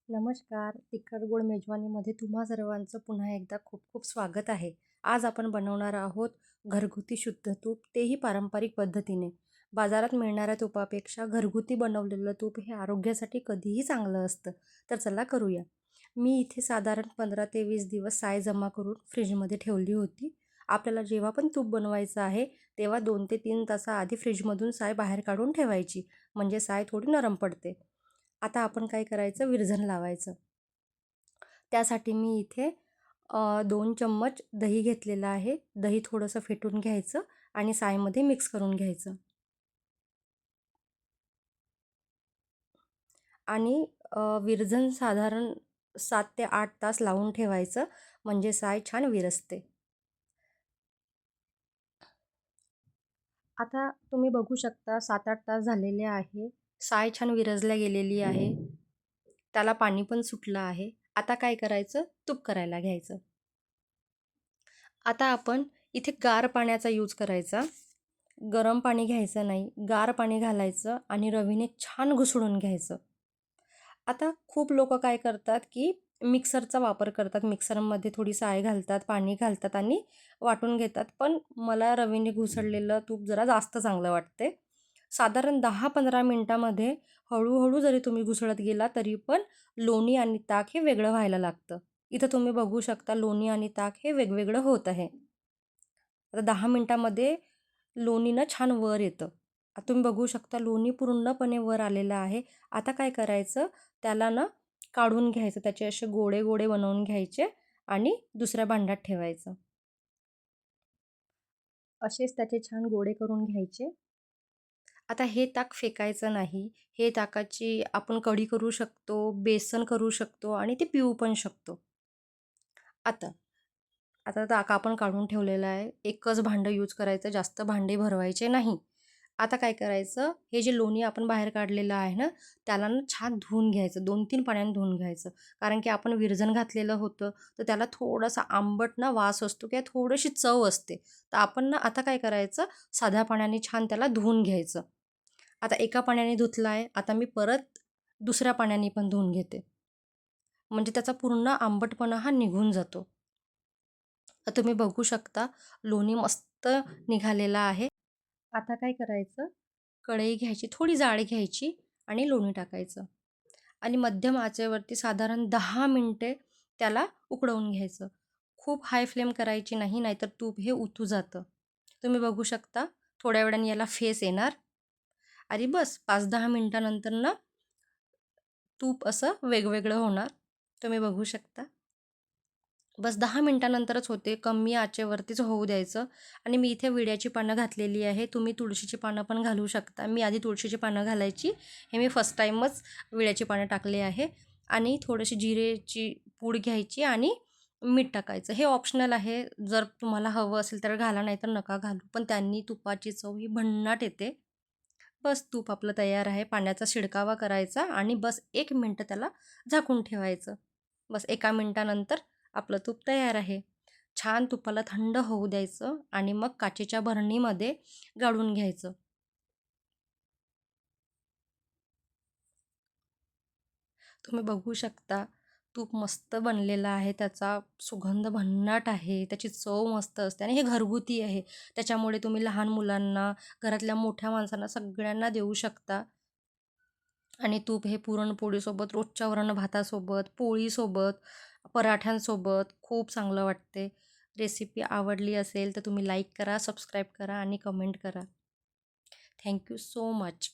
नमस्कार. तिखट गोड मेजवानीमध्ये तुम्हा सर्वांचं पुन्हा एकदा खूप खूप स्वागत आहे. आज आपण बनवणार आहोत घरगुती शुद्ध तूप, तेही पारंपरिक पद्धतीने. बाजारात मिळणाऱ्या तुपापेक्षा घरगुती बनवलेलं तूप हे आरोग्यासाठी कधीही चांगलं असतं. तर चला करूया. मी इथे साधारण 15 ते 20 दिवस साय जमा करून फ्रीजमध्ये ठेवली होती. आपल्याला जेव्हा पण तूप बनवायचं आहे, तेव्हा 2 ते 3 तासाआधी फ्रीजमधून साय बाहेर काढून ठेवायची, म्हणजे साय थोडी नरम पडते. आता आपण काय करायचं, विरझण लावायचं. त्यासाठी मी इथे 2 चम्मच दही घेतलेलं आहे. दही थोडंसं फेटून घ्यायचं आणि सायमध्ये मिक्स करून घ्यायचं. आणि विरझण साधारण 7 ते 8 तास लावून ठेवायचं, म्हणजे साय छान विरजते. आता तुम्ही बघू शकता 7-8 तास झालेले आहे. साय छान विरजल्या गेलेली आहे. त्याला पाणी पण सुटलं आहे. आता काय करायचं, तूप करायला घ्यायचं. आता आपण इथे गार पाण्याचा यूज करायचा. गरम पाणी घ्यायचं नाही, गार पाणी घालायचं आणि रवीने छान घुसळून घ्यायचं. आता खूप लोकं काय करतात, की मिक्सरचा वापर करतात. मिक्सरमध्ये थोडी साय घालतात, पाणी घालतात आणि वाटून घेतात. पण मला रवीने घुसळलेलं तूप जरा जास्त चांगलं वाटते. साधारण 10-15 मिनिटामध्ये हळूहळू जरी तुम्ही घुसळत गेला, तरी पण लोणी आणि ताक हे वेगळं व्हायला लागतं. इथं तुम्ही बघू शकता लोणी आणि ताक हे वेगवेगळं होत आहे. आता 10 मिनिटामध्ये लोणीनं छान वर येतं. आता तुम्ही बघू शकता लोणी पूर्णपणे वर आलेलं आहे. आता काय करायचं, त्याला ना काढून घ्यायचं. त्याचे असे गोळे गोळे बनवून घ्यायचे आणि दुसऱ्या भांड्यात ठेवायचं. असेच त्याचे छान गोळे करून घ्यायचे. आता हे ताक फेकायचं नाही. हे ताकाची आपण कढी करू शकतो, बेसन करू शकतो आणि ते पिऊ पण शकतो. आता आता ताक आपण काढून ठेवलेलं आहे. एकच भांडं यूज करायचं, जास्त भांडे भरवायचे नाही. आता काय करायचं, हे जे लोणी आपण बाहेर काढलेलं आहे ना, त्याला ना छान धुवून घ्यायचं. 2-3 पाण्याने धुवून घ्यायचं. कारण की आपण विरझण घातलेलं होतं, तर त्याला थोडासा आंबट ना वास असतो किंवा थोडीशी चव असते. तर आपण ना आता काय करायचं, साध्या पाण्याने छान त्याला धुवून घ्यायचं. आता एका पाण्याने धुतलं आहे, आता मी परत दुसऱ्या पाण्याने पण धुवून घेते. म्हणजे त्याचा पूर्ण आंबटपणा हा निघून जातो. तर तुम्ही बघू शकता लोणी मस्त निघालेला आहे. आता काय करायचं, कढई घ्यायची, थोडी जाड घ्यायची आणि लोणी टाकायचं आणि मध्यम आचेवरती साधारण 10 मिनिटे त्याला उकळवून घ्यायचं. खूप हाय फ्लेम करायची नाही, नाहीतर तूप हे उतू जातं. तुम्ही बघू शकता थोड्या वेळाने याला फेस येणार आणि बस 5-10 मिनिटानंतर ना तूप असं वेगवेगळं होणार. तुम्ही बघू शकता. बस 10 मिनिटानंतरच होते. कमी आचेवरतीच होऊ द्यायचं आणि मी इथे विड्याची पानं घातलेली आहे. तुम्ही तुळशीची पानं पण घालू शकता. मी आधी तुळशीची पानं घालायची. हे मी फर्स्ट टाईमच विड्याची पानं टाकले आहे आणि थोडीशी जिरेची पूड घ्यायची आणि मीठ टाकायचं. हे ऑप्शनल आहे. जर तुम्हाला हवं असेल तर घाला, नाही तर नका घालू. पण त्यांनी तुपाची चव ही भन्नाट येते. बस तूप आपलं तयार आहे. पाण्याचा शिडकावा करायचा आणि बस 1 मिनिट त्याला झाकून ठेवायचं. बस 1 मिनिटानंतर आपलं तूप तयार आहे. छान तुपाला थंड होऊ द्यायचं आणि मग काचेच्या भरणीमध्ये गाळून घ्यायचं. तुम्ही बघू शकता तूप मस्त बनलेलं आहे. त्याचा सुगंध भन्नाट आहे. त्याची चव मस्त असते आणि हे घरगुती आहे. त्याच्यामुळे तुम्ही लहान मुलांना, घरातल्या मोठ्या माणसांना सगळ्यांना देऊ शकता. आणि तूप हे पुरणपोळीसोबत, रोजच्या वरण-भातासोबत, पोळीसोबत, पराठ्यांसोबत खूप चांगलं वाटते. रेसिपी आवडली असेल तर तुम्ही लाईक करा, सबस्क्राईब करा आणि कमेंट करा. Thank you so much.